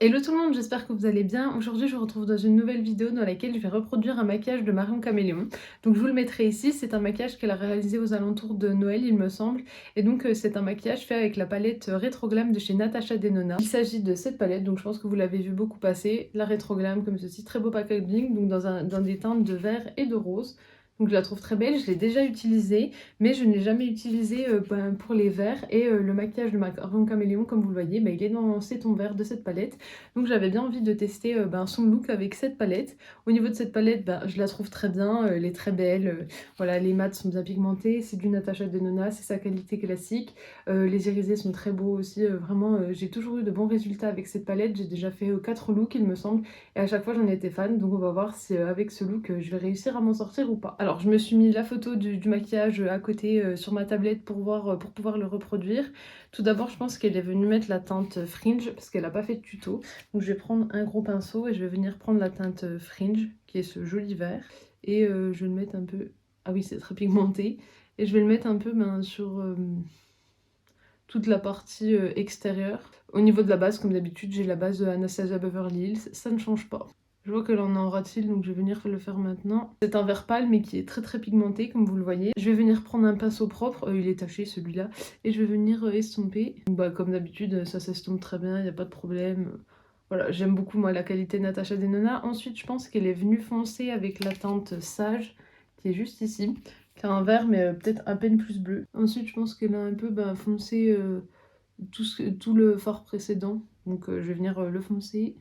Hello tout le monde, j'espère que vous allez bien. Aujourd'hui, je vous retrouve dans une nouvelle vidéo dans laquelle je vais reproduire un maquillage de Marion Caméléon. Donc je vous le mettrai ici, c'est un maquillage qu'elle a réalisé aux alentours de Noël, il me semble. Et donc c'est un maquillage fait avec la palette Retro Glam de chez Natasha Denona. Il s'agit de cette palette, donc je pense que vous l'avez vu beaucoup passer. La Retro Glam comme ceci, très beau packaging, donc dans des teintes de vert et de rose. Donc je la trouve très belle, je l'ai déjà utilisée, mais je ne l'ai jamais utilisée pour les verts. Et le maquillage de Marion Caméléon, comme vous le voyez, il est dans ces tons verts de cette palette. Donc j'avais bien envie de tester son look avec cette palette. Au niveau de cette palette, je la trouve très bien, elle est très belle. Voilà, les mats sont bien pigmentés, c'est du Natasha Denona, c'est sa qualité classique. Les irisés sont très beaux aussi, vraiment j'ai toujours eu de bons résultats avec cette palette. J'ai déjà fait 4 looks il me semble, et à chaque fois j'en étais fan, donc on va voir si avec ce look je vais réussir à m'en sortir ou pas. Alors je me suis mis la photo du maquillage à côté sur ma tablette pour voir, pour pouvoir le reproduire. Tout d'abord je pense qu'elle est venue mettre la teinte Fringe parce qu'elle n'a pas fait de tuto. Donc je vais prendre un gros pinceau et je vais venir prendre la teinte Fringe, qui est ce joli vert. Et je vais le mettre un peu... Ah oui, c'est très pigmenté. Et je vais le mettre un peu sur toute la partie extérieure. Au niveau de la base, comme d'habitude, j'ai la base de Anastasia Beverly Hills. Ça ne change pas. Je vois qu'elle en a en rat-il, donc je vais venir le faire maintenant. C'est un vert pâle, mais qui est très pigmenté, comme vous le voyez. Je vais venir prendre un pinceau propre, il est taché celui-là, et je vais venir estomper. Donc, comme d'habitude, ça s'estompe très bien, il n'y a pas de problème. Voilà, j'aime beaucoup moi la qualité Natasha Denona. Ensuite, je pense qu'elle est venue foncer avec la teinte Sage, qui est juste ici, qui a un vert, mais peut-être à peine plus bleu. Ensuite, je pense qu'elle a un peu foncé tout le fard précédent, donc je vais venir le foncer.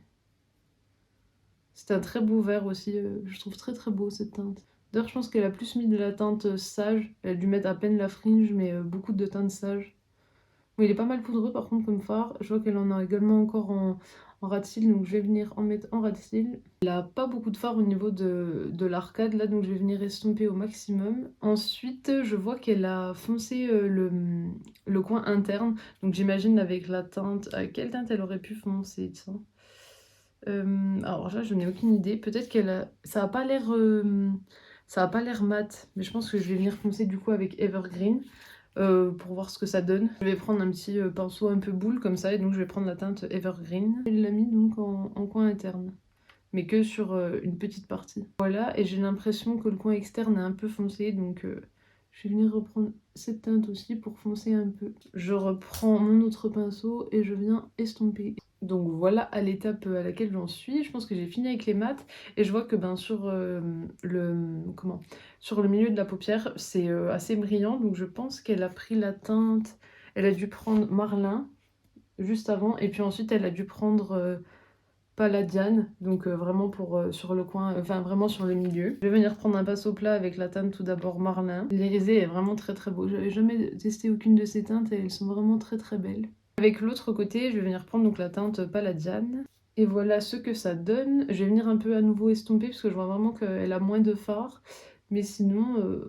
C'est un très beau vert aussi, je trouve très beau cette teinte. D'ailleurs je pense qu'elle a plus mis de la teinte sage, elle a dû mettre à peine la fringe mais beaucoup de teinte sage. Bon, il est pas mal poudreux par contre comme fard, je vois qu'elle en a également encore en ras de cils, donc je vais venir en mettre en ras de cils. Elle a pas beaucoup de fard au niveau de l'arcade là, donc je vais venir estomper au maximum. Ensuite je vois qu'elle a foncé le coin interne, donc j'imagine avec la teinte... quelle teinte elle aurait pu foncer ça? Alors là, je n'ai aucune idée. Peut-être qu'elle a... Ça a pas l'air... Ça a pas l'air mat, mais je pense que je vais venir foncer du coup avec Evergreen pour voir ce que ça donne. Je vais prendre un petit pinceau un peu boule comme ça, et donc je vais prendre la teinte Evergreen. Elle l'a mis donc en coin interne, mais que sur une petite partie. Voilà, et j'ai l'impression que le coin externe est un peu foncé, donc je vais venir reprendre cette teinte aussi pour foncer un peu. Je reprends mon autre pinceau et je viens estomper. Donc voilà à l'étape à laquelle j'en suis. Je pense que j'ai fini avec les mats et je vois que sur le milieu de la paupière c'est assez brillant, donc je pense qu'elle a pris la teinte, elle a dû prendre Marlin juste avant et puis ensuite elle a dû prendre Palladiane, donc vraiment pour sur le coin, enfin vraiment sur le milieu. Je vais venir prendre un pinceau plat avec la teinte tout d'abord Marlin. L'irisé est vraiment très beau. J'avais jamais testé aucune de ces teintes et elles sont vraiment très belles. Avec l'autre côté, je vais venir prendre donc la teinte Palladiane. Et voilà ce que ça donne. Je vais venir un peu à nouveau estomper parce que je vois vraiment qu'elle a moins de fard. Mais sinon,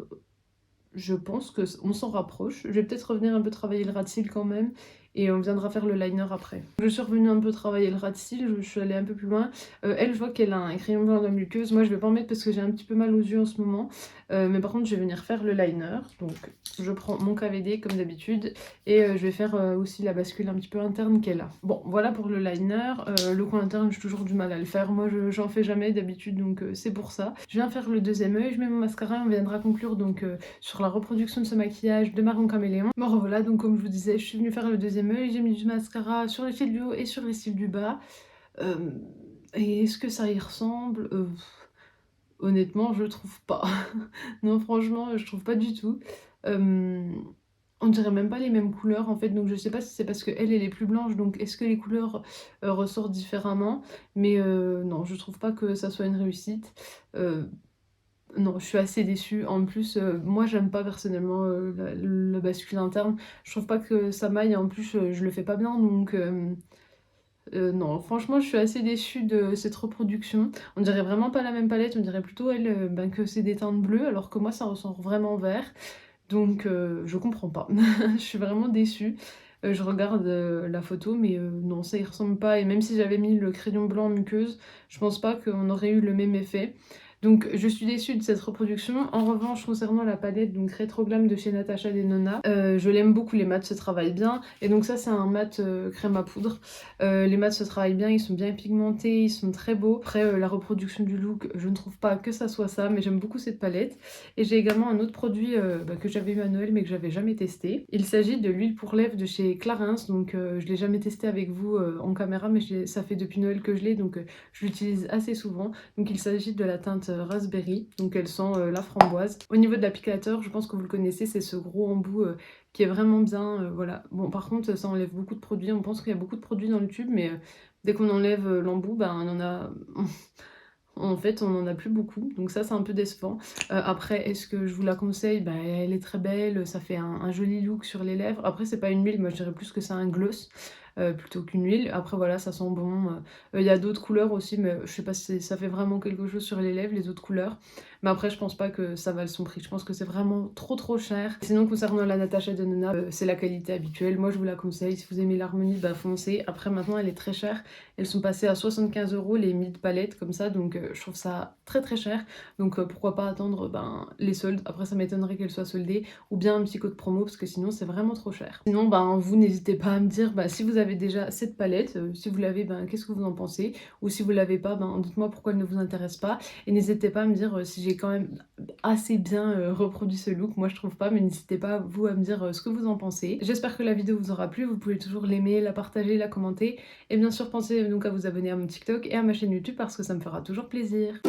je pense qu'on s'en rapproche. Je vais peut-être revenir un peu travailler le ras de cils quand même. Et on viendra faire le liner après. Je suis revenue un peu travailler le ras de cils, je suis allée un peu plus loin. Elle, je vois qu'elle a un crayon blanc de muqueuse. Moi, je vais pas en mettre parce que j'ai un petit peu mal aux yeux en ce moment. Mais par contre, je vais venir faire le liner. Donc, je prends mon KVD comme d'habitude. Et je vais faire aussi la bascule un petit peu interne qu'elle a. Bon, voilà pour le liner. Le coin interne, j'ai toujours du mal à le faire. Moi, j'en fais jamais d'habitude, donc c'est pour ça. Je viens faire le deuxième œil, je mets mon mascara. On viendra conclure donc sur la reproduction de ce maquillage de Marion Caméléon. Bon, revoilà, donc comme je vous disais, je suis venue faire le deuxième œil, j'ai mis du mascara sur les cils du haut et sur les cils du bas. Et est-ce que ça y ressemble? Honnêtement, je trouve pas. Non, franchement, je trouve pas du tout. On dirait même pas les mêmes couleurs en fait, donc je sais pas si c'est parce que elle est plus blanche, donc est-ce que les couleurs ressortent différemment? Mais non, je trouve pas que ça soit une réussite. Non, je suis assez déçue. En plus, moi j'aime pas personnellement le bascule interne. Je trouve pas que ça m'aille, en plus je le fais pas bien, donc non, franchement je suis assez déçue de cette reproduction. On dirait vraiment pas la même palette, on dirait plutôt elle que c'est des teintes bleues, alors que moi ça ressort vraiment vert. Donc je comprends pas. Je suis vraiment déçue. Je regarde la photo, mais non, ça y ressemble pas. Et même si j'avais mis le crayon blanc muqueuse, je pense pas qu'on aurait eu le même effet. Donc je suis déçue de cette reproduction. En revanche, concernant la palette donc Retro Glam de chez Natasha Denona, je l'aime beaucoup, les mats se travaillent bien. Et donc ça c'est un mat crème à poudre. Les mats se travaillent bien, ils sont bien pigmentés, ils sont très beaux. Après la reproduction du look, je ne trouve pas que ça soit ça, mais j'aime beaucoup cette palette. Et j'ai également un autre produit que j'avais eu à Noël mais que j'avais jamais testé. Il s'agit de l'huile pour lèvres de chez Clarins, donc je l'ai jamais testé avec vous en caméra, mais ça fait depuis Noël que je l'ai, donc je l'utilise assez souvent. Donc il s'agit de la teinte raspberry, donc elle sent la framboise. Au niveau de l'applicateur, je pense que vous le connaissez, c'est ce gros embout qui est vraiment bien, voilà. Bon par contre ça enlève beaucoup de produits, on pense qu'il y a beaucoup de produits dans le tube, mais dès qu'on enlève l'embout, ben on en a... En fait, on en a plus beaucoup, donc ça c'est un peu décevant. Après, est-ce que je vous la conseille? Bah, elle est très belle, ça fait un joli look sur les lèvres. Après, c'est pas une huile, moi je dirais plus que c'est un gloss plutôt qu'une huile. Après voilà, ça sent bon. Il y a d'autres couleurs aussi, mais je sais pas si ça fait vraiment quelque chose sur les lèvres, les autres couleurs. Mais après, je pense pas que ça vale son prix. Je pense que c'est vraiment trop cher. Sinon, concernant la Natasha Denona, c'est la qualité habituelle. Moi, je vous la conseille. Si vous aimez l'harmonie, bah foncez. Après, maintenant, elle est très chère. Elles sont passées à 75 € les mid palettes comme ça, donc je trouve ça très cher. Donc pourquoi pas attendre les soldes. Après, ça m'étonnerait qu'elles soient soldées, ou bien un petit code promo, parce que sinon, c'est vraiment trop cher. Sinon, vous n'hésitez pas à me dire si vous avez déjà cette palette, si vous l'avez, qu'est-ce que vous en pensez? Ou si vous l'avez pas, dites-moi pourquoi elle ne vous intéresse pas. Et n'hésitez pas à me dire si j'ai quand même assez bien reproduit ce look. Moi, je trouve pas, mais n'hésitez pas, vous, à me dire ce que vous en pensez. J'espère que la vidéo vous aura plu. Vous pouvez toujours l'aimer, la partager, la commenter. Et bien sûr, pensez donc à vous abonner à mon TikTok et à ma chaîne YouTube parce que ça me fera toujours plaisir.